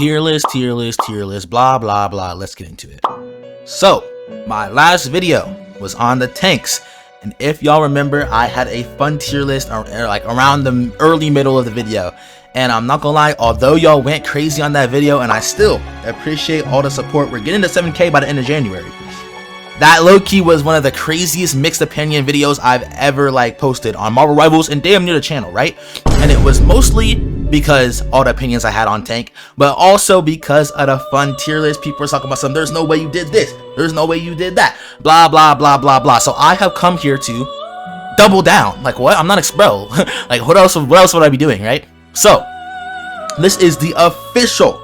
tier list, blah, blah, blah. Let's get into it. So, my last video was on the tanks. And if y'all remember, I had a fun tier list like around the early middle of the video. And I'm not gonna lie, although y'all went crazy on that video, and I still appreciate all the support. We're getting to 7K by the end of January. That low-key was one of the craziest mixed opinion videos I've ever like posted on Marvel Rivals and damn near the channel, right? And it was mostly because all the opinions I had on Tank, but also because of the fun tier list. People were talking about some, there's no way you did this, there's no way you did that, blah blah blah blah blah. So I have come here to double down. Like, what? I'm not bro. Like, what else would I be doing, right? So this is the official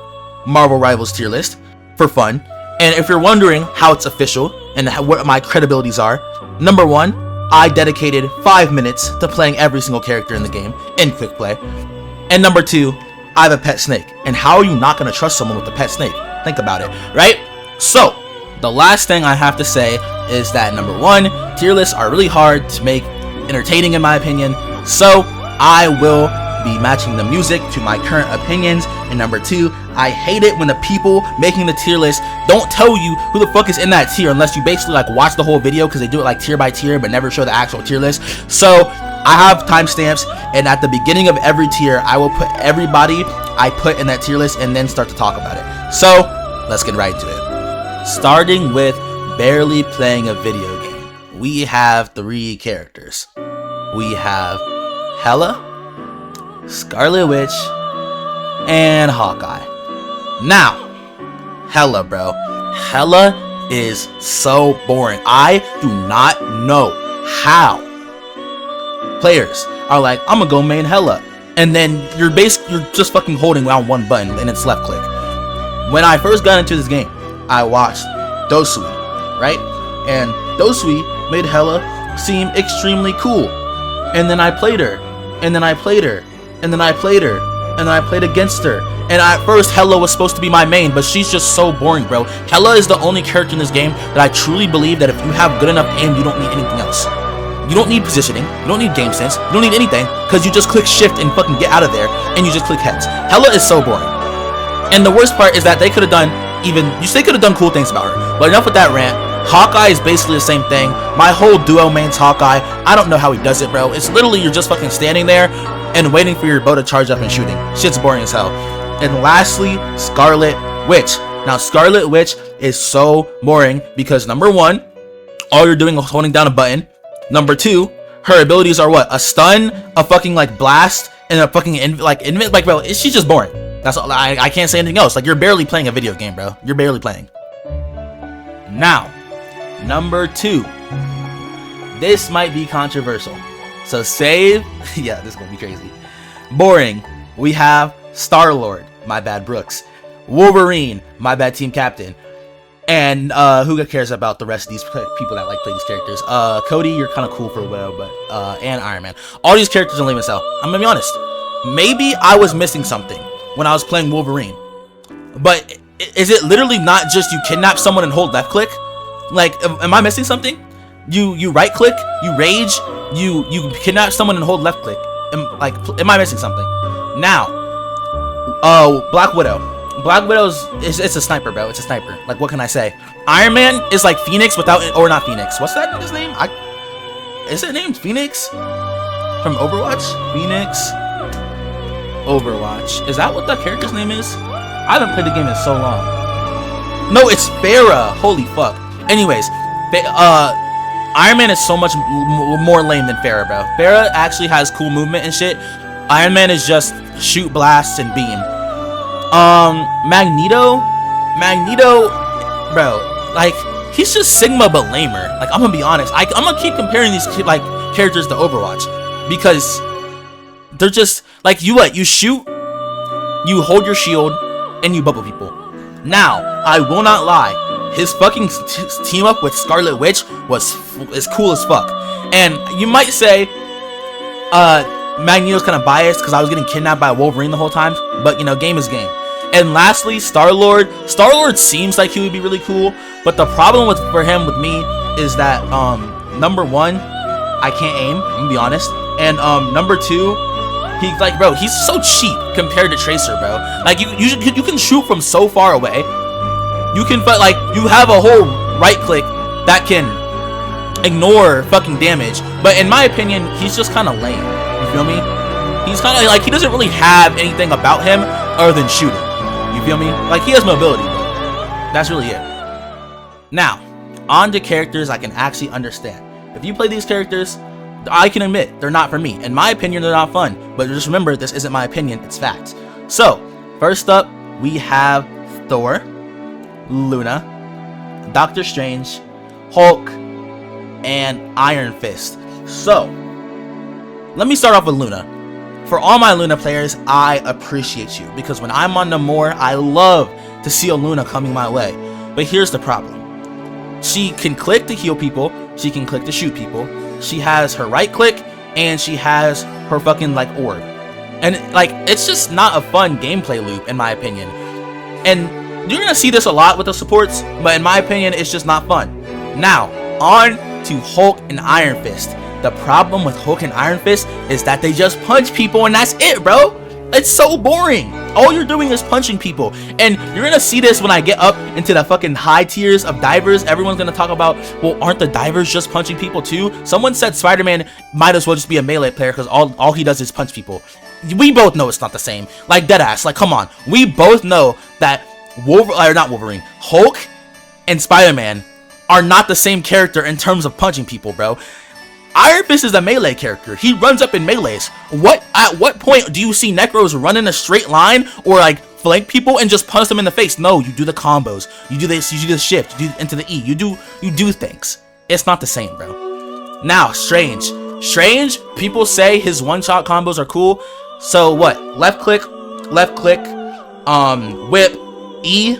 Marvel Rivals tier list for fun. And if you're wondering how it's official and what my credibilities are, number one, I dedicated 5 minutes to playing every single character in the game in quick play. And number two, I have a pet snake. And how are you not going to trust someone with a pet snake? Think about it, right? So the last thing I have to say is that number one, tier lists are really hard to make entertaining in my opinion. So I will be matching the music to my current opinions. And number two, I hate it when the people making the tier list don't tell you who the fuck is in that tier unless you basically like watch the whole video, because they do it like tier by tier but never show the actual tier list. So I have timestamps, and at the beginning of every tier I will put everybody I put in that tier list and then start to talk about it. So let's get right into it. Starting with barely playing a video game, we have 3 characters. We have Hela, Scarlet Witch, and Hawkeye. Now, Hela, bro. Hela is so boring. I do not know how players are like, I'm gonna go main Hela, and then you're just fucking holding down one button and it's left click. When I first got into this game, I watched Dosui, right? And Dosui made Hela seem extremely cool. And then I played her, and then I played her, and then I played her, and then I played against her. And at first, Hela was supposed to be my main, but she's just so boring, bro. Hela is the only character in this game that I truly believe that if you have good enough aim, you don't need anything else. You don't need positioning, you don't need game sense, you don't need anything, because you just click shift and fucking get out of there, and you just click heads. Hela is so boring. And the worst part is that they could have done cool things about her. But enough with that rant. Hawkeye is basically the same thing. My whole duo mains Hawkeye. I don't know how he does it, bro. It's literally you're just fucking standing there and waiting for your bow to charge up and shooting. Shit's boring as hell. And lastly, Scarlet Witch. Now, Scarlet Witch is so boring because number one, all you're doing is holding down a button. Number two, her abilities are what? A stun, a fucking like blast, and a fucking like bro, she's just boring. That's all. I can't say anything else. Like, you're barely playing a video game, bro. You're barely playing. Now, number two. This might be controversial. So save. Yeah, this is gonna be crazy. Boring. We have Starlord. My bad, Brooks. Wolverine. My bad, team captain. And who cares about the rest of these people that like play these characters? Cody, you're kind of cool for a while, but and Iron Man. All these characters are lame as hell. I'm gonna be honest. Maybe I was missing something when I was playing Wolverine. But is it literally not just you kidnap someone and hold left click? Like, am I missing something? You right click, you rage, you kidnap someone and hold left click. Am I missing something? Now, Black Widow. Black Widow's it's a sniper, bro. It's a sniper. Like, what can I say? Iron Man is like Phoenix without, or not Phoenix. What's that nigga's name? Is it named Phoenix from Overwatch? Phoenix Overwatch. Is that what the character's name is? I haven't played the game in so long. No, it's Farah. Holy fuck. Anyways, Iron Man is so much more lame than Farah, bro. Farah actually has cool movement and shit. Iron Man is just shoot, blasts, and beam. Magneto, bro, like, he's just Sigma but lamer. Like, I'm gonna be honest. I'm gonna keep comparing these like characters to Overwatch because they're just like, you shoot, you hold your shield, and you bubble people. Now, I will not lie, his fucking team up with Scarlet Witch is cool as fuck. And you might say, Magneto's kind of biased because I was getting kidnapped by Wolverine the whole time, but you know, game is game. And lastly, Starlord. Starlord seems like he would be really cool, but the problem for him with me is that number one, I can't aim, I'm gonna be honest, and number two, He's like, bro, he's so cheap compared to Tracer, bro. Like, you can shoot from so far away. You can, but like, you have a whole right click that can ignore fucking damage. But in my opinion, he's just kind of lame. You feel me? He's kind of like, he doesn't really have anything about him other than shooting. You feel me? Like, he has mobility, but that's really it. Now, on to characters I can actually understand. If you play these characters, I can admit they're not for me. In my opinion, they're not fun. But just remember, this isn't my opinion, it's facts. So, first up, we have Thor, Luna, Doctor Strange, Hulk, and Iron Fist. So, let me start off with Luna. For all my Luna players, I appreciate you, because when I'm on NAMOR, I love to see a Luna coming my way. But here's the problem. She can click to heal people, she can click to shoot people, she has her right click, and she has her fucking like orb. And like, it's just not a fun gameplay loop in my opinion. And you're gonna see this a lot with the supports, but in my opinion, it's just not fun. Now, on to Hulk and Iron Fist. The problem with Hulk and Iron Fist is that they just punch people and that's it, bro. It's so boring. All you're doing is punching people. And you're gonna see this when I get up into the fucking high tiers of divers. Everyone's gonna talk about, well, aren't the divers just punching people too? Someone said Spiderman might as well just be a melee player because all he does is punch people. We both know it's not the same. Like, deadass. Like, come on. We both know that Hulk and Spider-Man are not the same character in terms of punching people, bro. Iron Fist is a melee character. He runs up in melees. At what point do you see Necros run in a straight line or like flank people and just punch them in the face? No, you do the combos. You do this, you do the shift, you do into the E. You do things. It's not the same, bro. Now, Strange, people say his one-shot combos are cool. So what? Left click, whip, E.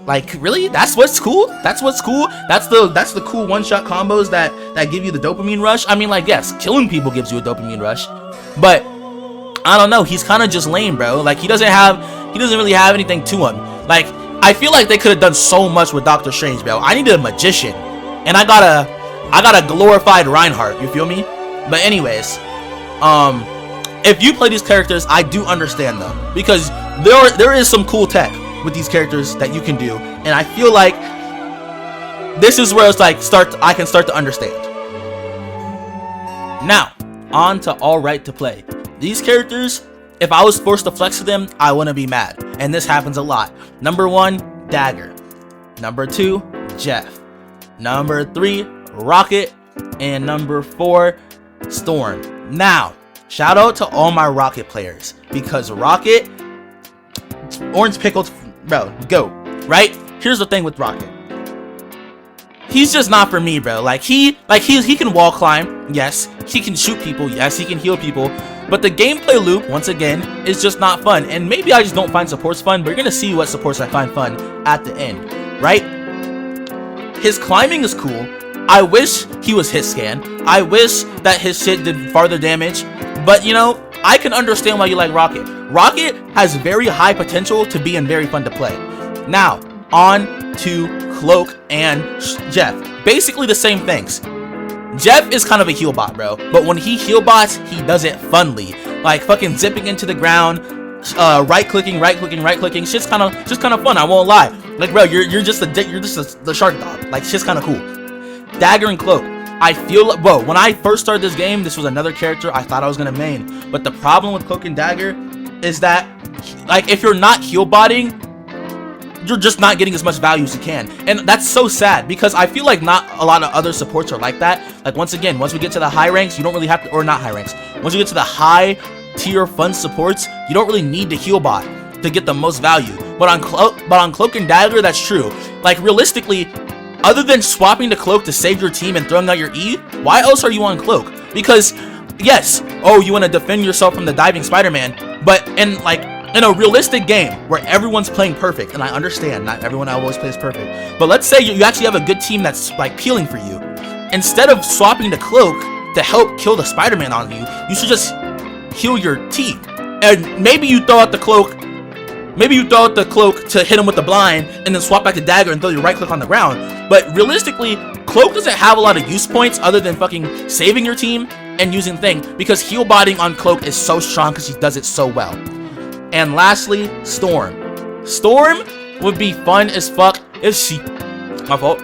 Like, really? That's what's cool? That's what's cool? That's the cool one-shot combos that give you the dopamine rush? I mean, like, yes, killing people gives you a dopamine rush, but I don't know, he's kind of just lame, bro. Like, he doesn't really have anything to him. Like, I feel like they could have done so much with Doctor Strange, bro. I needed a magician, and I got a glorified Reinhardt, you feel me? But anyways, if you play these characters, I do understand though, because there is some cool tech with these characters that you can do, and I feel like this is where it's like I can start to understand. Now, on to All Right to Play. These characters, if I was forced to flex them, I wouldn't be mad, and this happens a lot. Number 1, Dagger. Number 2, Jeff. Number 3, Rocket. And number 4, Storm. Now, shout out to all my Rocket players, because Rocket, orange pickled, bro, go, right? Here's the thing with Rocket. He's just not for me, bro. He can wall climb, yes. He can shoot people, yes. He can heal people. But the gameplay loop, once again, is just not fun. And maybe I just don't find supports fun, but you're gonna see what supports I find fun at the end, right? His climbing is cool. I wish he was hit scan. I wish that his shit did farther damage. But, you know, I can understand why you like Rocket. Rocket has very high potential to be and very fun to play. Now, on to Cloak and Jeff. Basically the same things. Jeff is kind of a heal bot, bro. But when he heal bots, he does it funly. Like fucking zipping into the ground, right clicking. Shit's kind of fun. I won't lie. Like, bro, you're just the shark dog. Like, shit's kind of cool. Dagger and Cloak. I feel like, bro, when I first started this game, this was another character I thought I was gonna main. But the problem with Cloak and Dagger is that, like, if you're not heal botting, you're just not getting as much value as you can. And that's so sad, because I feel like not a lot of other supports are like that. Like, once again, once we get to the high ranks, you don't really have to, or not high ranks, once you get to the high tier fun supports, you don't really need to heal bot to get the most value. But on Cloak and Dagger, that's true. Like, realistically, other than swapping to Cloak to save your team and throwing out your E, why else are you on Cloak? Because, yes, oh, you want to defend yourself from the diving Spider-Man, but in a realistic game where everyone's playing perfect, and I understand not everyone always plays perfect, but let's say you actually have a good team that's like peeling for you. Instead of swapping to Cloak to help kill the Spider-Man on you, you should just heal your team. And maybe you throw out the Cloak to hit him with the blind, and then swap back to Dagger and throw your right click on the ground. But realistically, Cloak doesn't have a lot of use points other than fucking saving your team. and using thing, because heal bodying on Cloak is so strong because she does it so well. And lastly, Storm. Storm would be fun as fuck if she... My fault.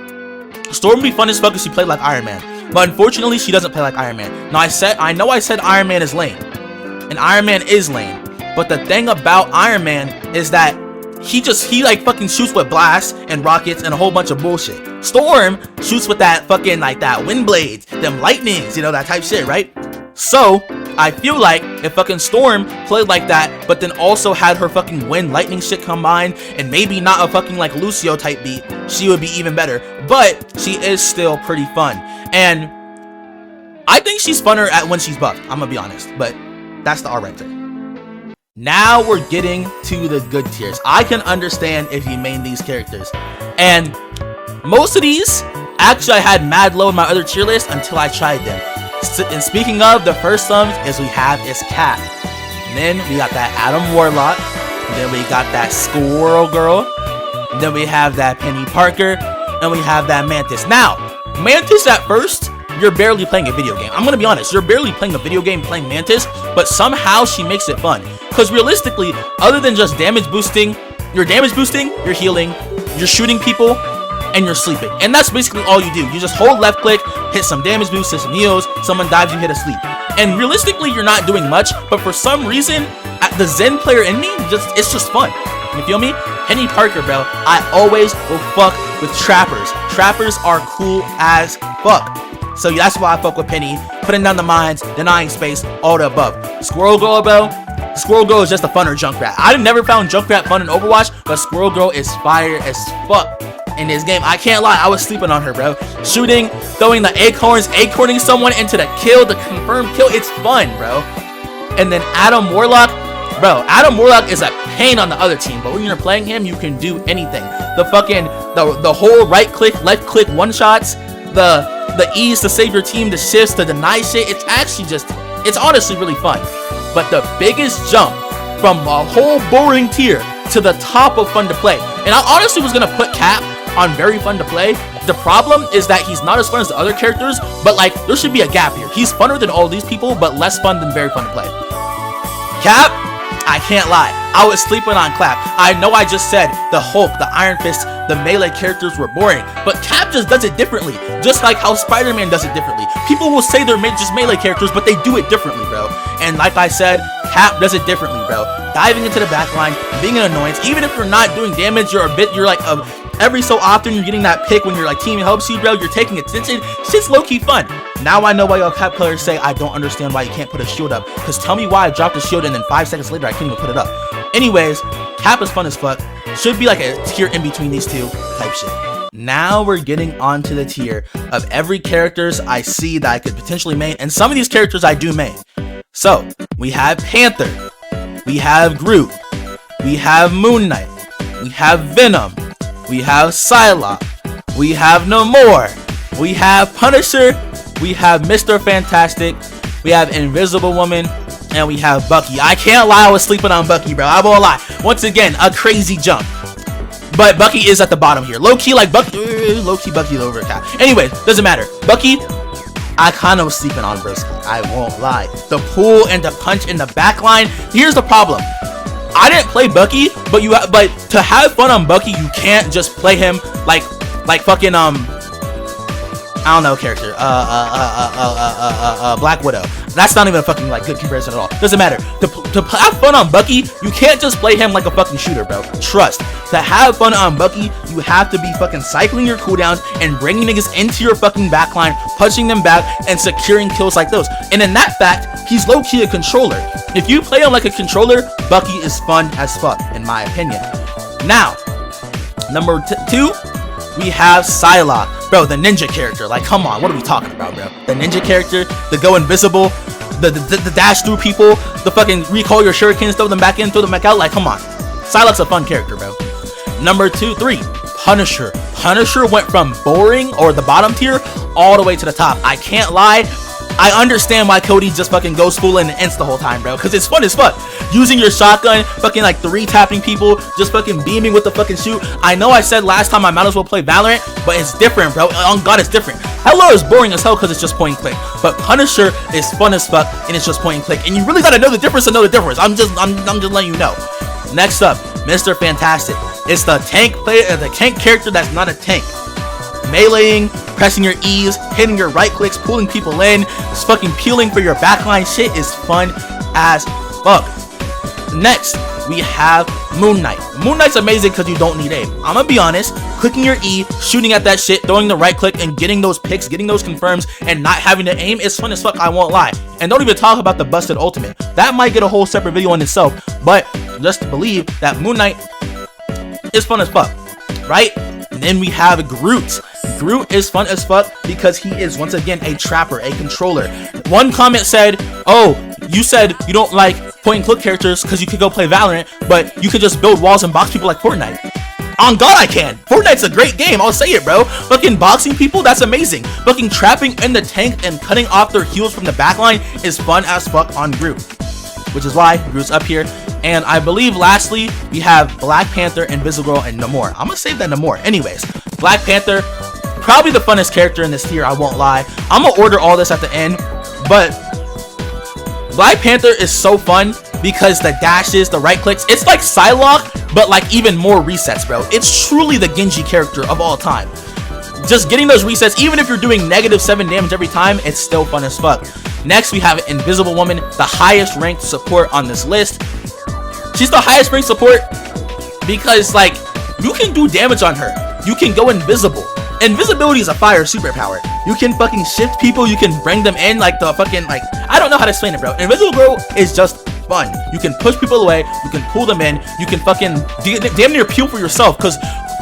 Storm would be fun as fuck if she played like Iron Man. But unfortunately, she doesn't play like Iron Man. Now, I know I said Iron Man is lame. And Iron Man is lame. But the thing about Iron Man is that he like fucking shoots with blasts and rockets and a whole bunch of bullshit. Storm shoots with that fucking like that wind blades, them lightnings, you know, that type shit, right? So I feel like if fucking Storm played like that, but then also had her fucking wind lightning shit combined, and maybe not a fucking like Lucio type beat, she would be even better. But she is still pretty fun, and I think she's funner at when she's buffed. I'm gonna be honest, but that's the R right there. Now we're getting to the good tiers. I can understand if you main these characters, and most of these actually I had mad low in my other tier list until I tried them. And speaking of, the first sums is we have is Cap, and then we got that Adam Warlock, and then we got that Squirrel Girl, and then we have that Peni Parker, and we have that Mantis. Now, Mantis at first, you're barely playing a video game. I'm gonna be honest, you're barely playing a video game playing Mantis, but somehow she makes it fun. Because realistically, other than just damage boosting, you're healing, you're shooting people, and you're sleeping. And that's basically all you do. You just hold left click, hit some damage boost, hit some heals, someone dives, you hit a sleep. And realistically, you're not doing much, but for some reason, the Zen player in me, it's just fun. You feel me? Peni Parker, bro. I always will fuck with trappers. Trappers are cool as fuck. So that's why I fuck with Peni, putting down the mines, denying space, all the above. Squirrel Girl, bro. Squirrel Girl is just a funner Junkrat. I've never found Junkrat fun in Overwatch, but Squirrel Girl is fire as fuck in this game. I can't lie, I was sleeping on her, bro. Shooting, throwing the acorning someone into the kill, the confirmed kill. It's fun, bro. And then Adam Warlock, bro. Adam Warlock is a pain on the other team, but when you're playing him, you can do anything. The fucking the whole right click, left click one shots, the ease to save your team, the shifts to deny shit. It's actually just, it's honestly really fun. But the biggest jump from a whole boring tier to the top of fun to play, and I honestly was gonna put Cap on very fun to play. The problem is that he's not as fun as the other characters, but like there should be a gap here. He's funner than all these people, but less fun than very fun to play. Cap, I can't lie, I was sleeping on Clap. I know I just said the Hulk, the Iron Fist, the melee characters were boring, but Cap just does it differently, just like how Spiderman does it differently. People will say they're just melee characters, but they do it differently, bro. And like I said, Cap does it differently, bro. Diving into the backline, being an annoyance, even if you're not doing damage, you're like every so often you're getting that pick when your like team helps you, bro. You're taking attention. Shit's low-key fun. Now I know why y'all Cap players say I don't understand why you can't put a shield up. Because tell me why I dropped the shield and then 5 seconds later I couldn't even put it up. Anyways, Cap is fun as fuck. Should be like a tier in between these two type shit. Now we're getting onto the tier of every characters I see that I could potentially main, and some of these characters I do main. So we have Panther, we have Groot, we have Moon Knight, we have Venom, we have Psylocke, we have NAMOR, we have Punisher, we have Mr. Fantastic, we have Invisible Woman, and we have Bucky. I can't lie, I was sleeping on Bucky, bro. I won't lie. Once again, a crazy jump. But Bucky is at the bottom here. Low-key, like Bucky, low-key Bucky's over Cap. Anyways, doesn't matter. Bucky, I kind of was sleeping on Broski. I won't lie. The pull and the punch in the back line. Here's the problem. I didn't play Bucky, but to have fun on Bucky, you can't just play him like fucking I don't know character. Black Widow. That's not even a fucking like good comparison at all. Doesn't matter. To have fun on Bucky, you can't just play him like a fucking shooter, bro. Trust. To have fun on Bucky, you have to be fucking cycling your cooldowns and bringing niggas into your fucking backline, punching them back, and securing kills like those. And in that fact, he's low-key a controller. If you play him like a controller, Bucky is fun as fuck, in my opinion. Now, number 2, we have Psylocke. Bro, the ninja character. Like, come on, what are we talking about, bro? The ninja character, the go invisible, the dash through people, the fucking recall your shurikens, throw them back in, throw them back out. Like, come on. Psylocke's a fun character, bro. Number 3, Punisher. Punisher went from boring, or the bottom tier, all the way to the top. I can't lie, I understand why Cody just fucking goes full in and ends the whole time, bro, because it's fun as fuck. Using your shotgun, fucking like 3-tapping people, just fucking beaming with the fucking shoot. I know I said last time I might as well play Valorant, but it's different, bro. On God, it's different. Hela is boring as hell because it's just point and click, but Punisher is fun as fuck and it's just point and click, and you really gotta know the difference to know the difference. I'm just letting you know. Next up, Mr. Fantastic. It's the tank player, the tank character that's not a tank. Meleeing, pressing your E's, hitting your right clicks, pulling people in, just fucking peeling for your backline. Shit is fun as fuck. Next, we have Moon Knight. Moon Knight's amazing because you don't need aim. I'm gonna be honest, clicking your E, shooting at that shit, throwing the right click, and getting those picks, getting those confirms, and not having to aim is fun as fuck, I won't lie. And don't even talk about the busted ultimate. That might get a whole separate video in itself, but just believe that Moon Knight is fun as fuck, right? And then we have Groot. Groot is fun as fuck because he is once again a trapper, a controller. One comment said, oh, you said you don't like point and click characters because you could go play Valorant, but you could just build walls and box people like Fortnite. On God, I can. Fortnite's a great game, I'll say it, bro. Fucking boxing people, that's amazing. Fucking trapping in the tank and cutting off their heels from the backline is fun as fuck on Groot, which is why Groot's up here. And I believe lastly, we have Black Panther, Invisible Girl, and NAMOR. I'm gonna save that NAMOR. Anyways, Black Panther, probably the funnest character in this tier, I won't lie. I'm gonna order all this at the end, but Black Panther is so fun because the dashes, the right clicks, it's like Psylocke, but like even more resets, bro. It's truly the Genji character of all time. Just getting those resets, even if you're doing -7 damage every time, it's still fun as fuck. Next, we have Invisible Woman, the highest ranked support on this list. She's the highest ranked support because, like, you can do damage on her. You can go invisible. Invisibility is a fire superpower. You can fucking shift people. You can bring them in like the fucking, like, I don't know how to explain it, bro. Invisible Girl is just fun. You can push people away. You can pull them in. You can fucking damn near peel for yourself because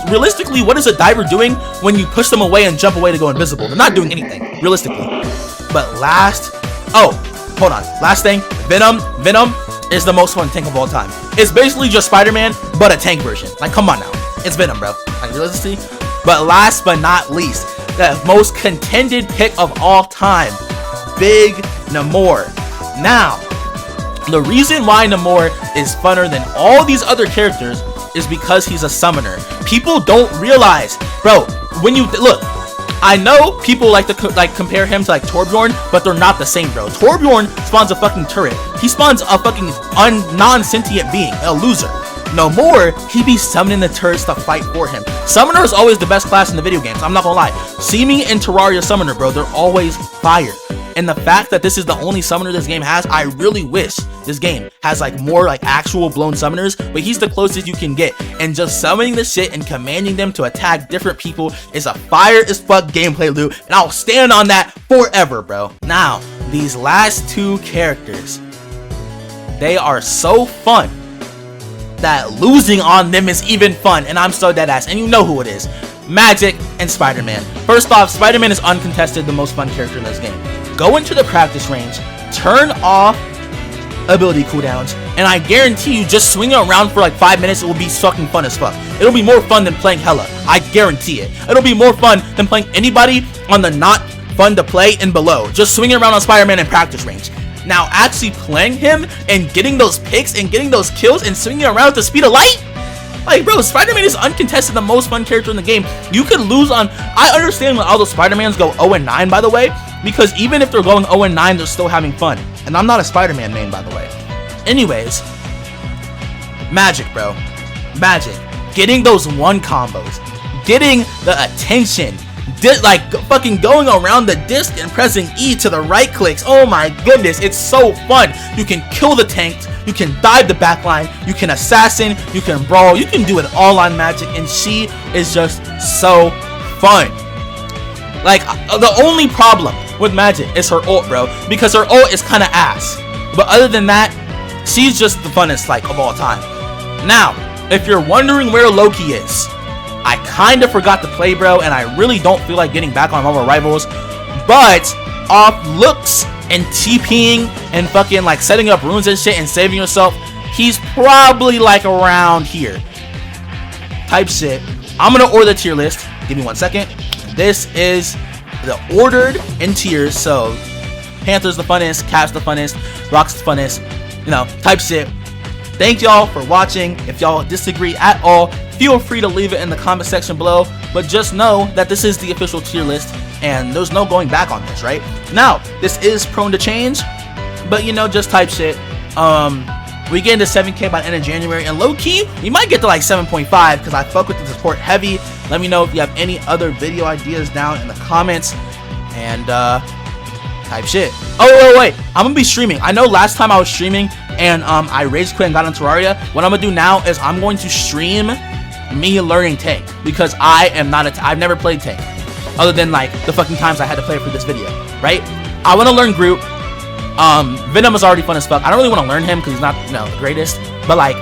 realistically, what is a diver doing when you push them away and jump away to go invisible? They're not doing anything, realistically. But last thing, Venom is the most fun tank of all time. It's basically just Spider-Man, but a tank version. Like, come on now. It's Venom, bro. Like, realistically. But last but not least, the most contended pick of all time, Big NAMOR. Now, the reason why NAMOR is funner than all these other characters is because he's a summoner. People don't realize, bro, when you look, I know people like to compare him to like Torbjorn, but they're not the same, bro. Torbjorn spawns a fucking turret. He spawns a fucking non-sentient being, a loser. NAMOR, he be summoning the turrets to fight for him. Summoner is always the best class in the video games, I'm not gonna lie. See me in Terraria Summoner, bro, they're always fire. And the fact that this is the only summoner this game has, I really wish this game has like more like actual blown summoners, but he's the closest you can get. And just summoning the shit and commanding them to attack different people is a fire as fuck gameplay loop, and I'll stand on that forever, bro. Now, these last two characters, they are so fun that losing on them is even fun, and I'm so deadass, and you know who it is. Magik and Spider-Man. First off, Spider-Man is uncontested the most fun character in this game. Go into the practice range, turn off ability cooldowns, and I guarantee you just swinging around for like 5 minutes, it will be fucking fun as fuck. It'll be more fun than playing Hela, I guarantee it. It'll be more fun than playing anybody on the not fun to play and below, just swinging around on Spider-Man in practice range. Now actually playing him and getting those picks and getting those kills and swinging around at the speed of light, like, bro, Spider-Man is uncontested the most fun character in the game. You could lose on, I understand when all those Spider-Mans go 0-9, by the way, because even if they're going 0-9, they're still having fun. And I'm not a Spider-Man main, by the way. Anyways, Magik, bro. Magik. Getting those one combos. Getting the attention. Like, fucking going around the disc and pressing E to the right clicks. Oh my goodness, it's so fun. You can kill the tanks. You can dive the backline. You can assassin. You can brawl. You can do it all on Magik. And she is just so fun. Like, the only problem with Magik is her ult, bro, because her ult is kind of ass. But other than that, she's just the funnest, like, of all time. Now, if you're wondering where Loki is, I kind of forgot to play, bro, and I really don't feel like getting back on Marvel Rivals. But off looks and TPing and fucking like setting up runes and shit and saving yourself, he's probably like around here type shit. I'm gonna order the tier list. Give me 1 second. This is the ordered in tiers. So Panther's the funnest, Cap's the funnest, Rock's the funnest, you know, type shit. Thank y'all for watching. If y'all disagree at all, feel free to leave it in the comment section below, but just know that this is the official tier list and there's no going back on this, right? Now, this is prone to change, but you know, just type shit. We get into 7K by the end of January, and low-key, we might get to like 7.5 because I fuck with the support heavy. Let me know if you have any other video ideas down in the comments, and type shit. Oh, wait, I'm gonna be streaming. I know last time I was streaming and I rage quit and got on Terraria. What I'm gonna do now is I'm going to stream me learning tank, because I am not I've never played tank other than like the fucking times I had to play it for this video, right? I want to learn Groot. Venom is already fun as fuck. I don't really want to learn him because he's not, you know, the greatest, but like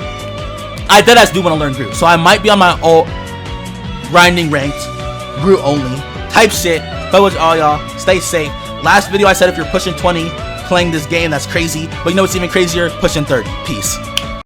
I deadass do want to learn Groot, so I might be on my ult grinding ranked Groot only type shit. But with all y'all, stay safe. Last video I said if you're pushing 20 playing this game, that's crazy, but you know what's even crazier? Pushing 30. Peace.